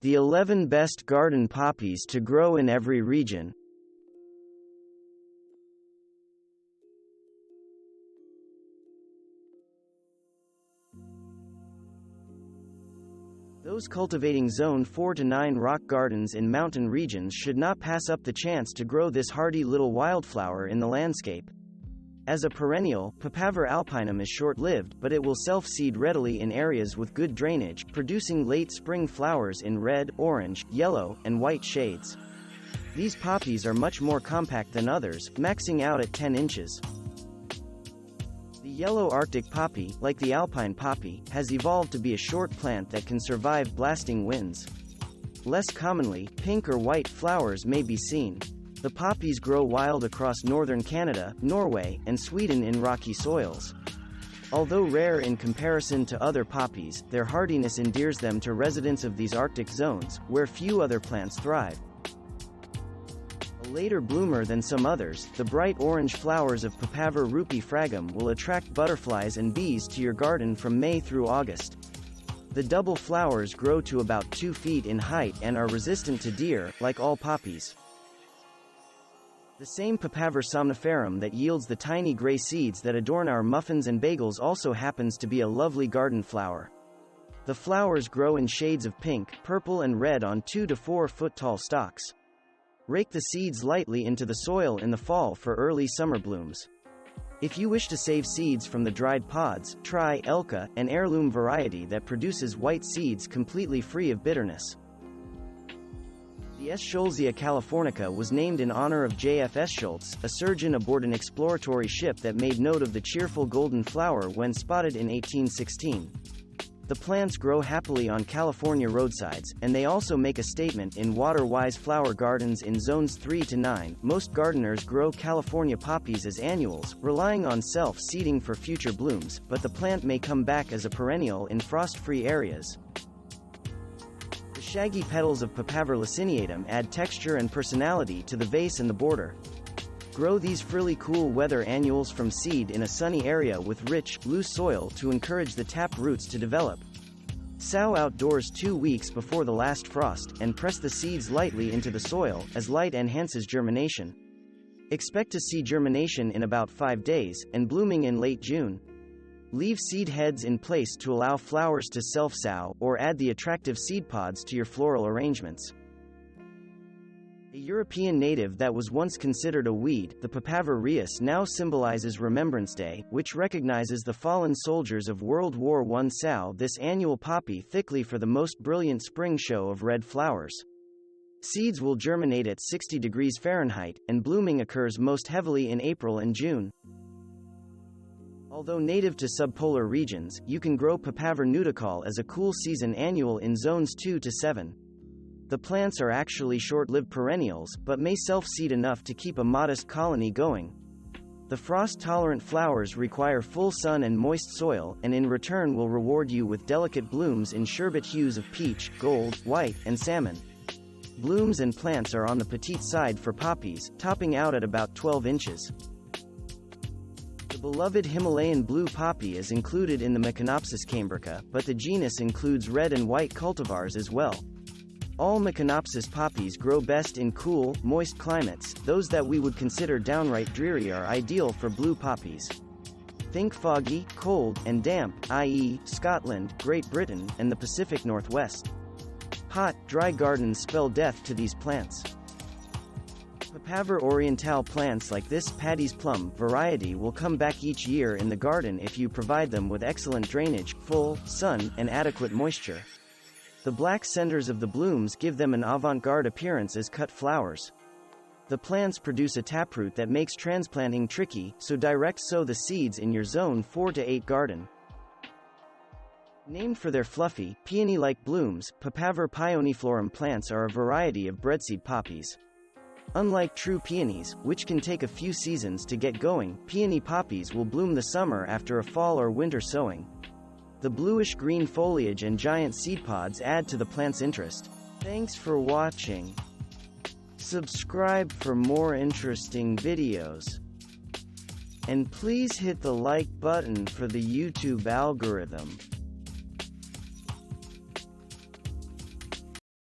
The 11 best garden poppies to grow in every region. Those cultivating Zone 4 to 9 rock gardens in mountain regions should not pass up the chance to grow this hardy little wildflower in the landscape. As a perennial, Papaver alpinum is short-lived, but it will self-seed readily in areas with good drainage, producing late spring flowers in red, orange, yellow, and white shades. These poppies are much more compact than others, maxing out at 10 inches. The yellow Arctic poppy, like the Alpine poppy, has evolved to be a short plant that can survive blasting winds. Less commonly, pink or white flowers may be seen. The poppies grow wild across northern Canada, Norway, and Sweden in rocky soils. Although rare in comparison to other poppies, their hardiness endears them to residents of these Arctic zones, where few other plants thrive. A later bloomer than some others, the bright orange flowers of Papaver rupifragum will attract butterflies and bees to your garden from May through August. The double flowers grow to about 2 feet in height and are resistant to deer, like all poppies. The same Papaver somniferum that yields the tiny gray seeds that adorn our muffins and bagels also happens to be a lovely garden flower. The flowers grow in shades of pink, purple and red on 2 to 4 foot tall stalks. Rake the seeds lightly into the soil in the fall for early summer blooms. If you wish to save seeds from the dried pods, try Elka, an heirloom variety that produces white seeds completely free of bitterness. The Eschscholzia californica was named in honor of J.F. Eschscholtz, a surgeon aboard an exploratory ship that made note of the cheerful golden flower when spotted in 1816. The plants grow happily on California roadsides, and they also make a statement in water-wise flower gardens in zones 3 to 9. Most gardeners grow California poppies as annuals, relying on self-seeding for future blooms, but the plant may come back as a perennial in frost-free areas. The shaggy petals of Papaver laciniatum add texture and personality to the vase and the border. Grow these frilly cool weather annuals from seed in a sunny area with rich, loose soil to encourage the tap roots to develop. Sow outdoors 2 weeks before the last frost, and press the seeds lightly into the soil, as light enhances germination. Expect to see germination in about 5 days, and blooming in late June. Leave seed heads in place to allow flowers to self-sow, or add the attractive seed pods to your floral arrangements. A European native that was once considered a weed, the Papaver rheus now symbolizes Remembrance Day, which recognizes the fallen soldiers of World War I. Sow this annual poppy thickly for the most brilliant spring show of red flowers. Seeds will germinate at 60 degrees Fahrenheit, and blooming occurs most heavily in April and June. Although native to subpolar regions, you can grow Papaver nudicol as a cool season annual in zones 2 to 7. The plants are actually short-lived perennials, but may self-seed enough to keep a modest colony going. The frost-tolerant flowers require full sun and moist soil, and in return will reward you with delicate blooms in sherbet hues of peach, gold, white, and salmon. Blooms and plants are on the petite side for poppies, topping out at about 12 inches. The beloved Himalayan blue poppy is included in the Meconopsis cambrica, but the genus includes red and white cultivars as well. All Meconopsis poppies grow best in cool, moist climates. Those that we would consider downright dreary are ideal for blue poppies. Think foggy, cold, and damp, i.e., Scotland, Great Britain, and the Pacific Northwest. Hot, dry gardens spell death to these plants. Papaver Oriental plants like this Paddy's plum variety will come back each year in the garden if you provide them with excellent drainage, full sun, and adequate moisture. The black centers of the blooms give them an avant-garde appearance as cut flowers. The plants produce a taproot that makes transplanting tricky, so direct sow the seeds in your zone 4 to 8 garden. Named for their fluffy, peony-like blooms, Papaver pioniflorum plants are a variety of breadseed poppies. Unlike true peonies, which can take a few seasons to get going, peony poppies will bloom the summer after a fall or winter sowing. The bluish-green foliage and giant seed pods add to the plant's interest. Thanks for watching. Subscribe for more interesting videos. And please hit the like button for the YouTube algorithm.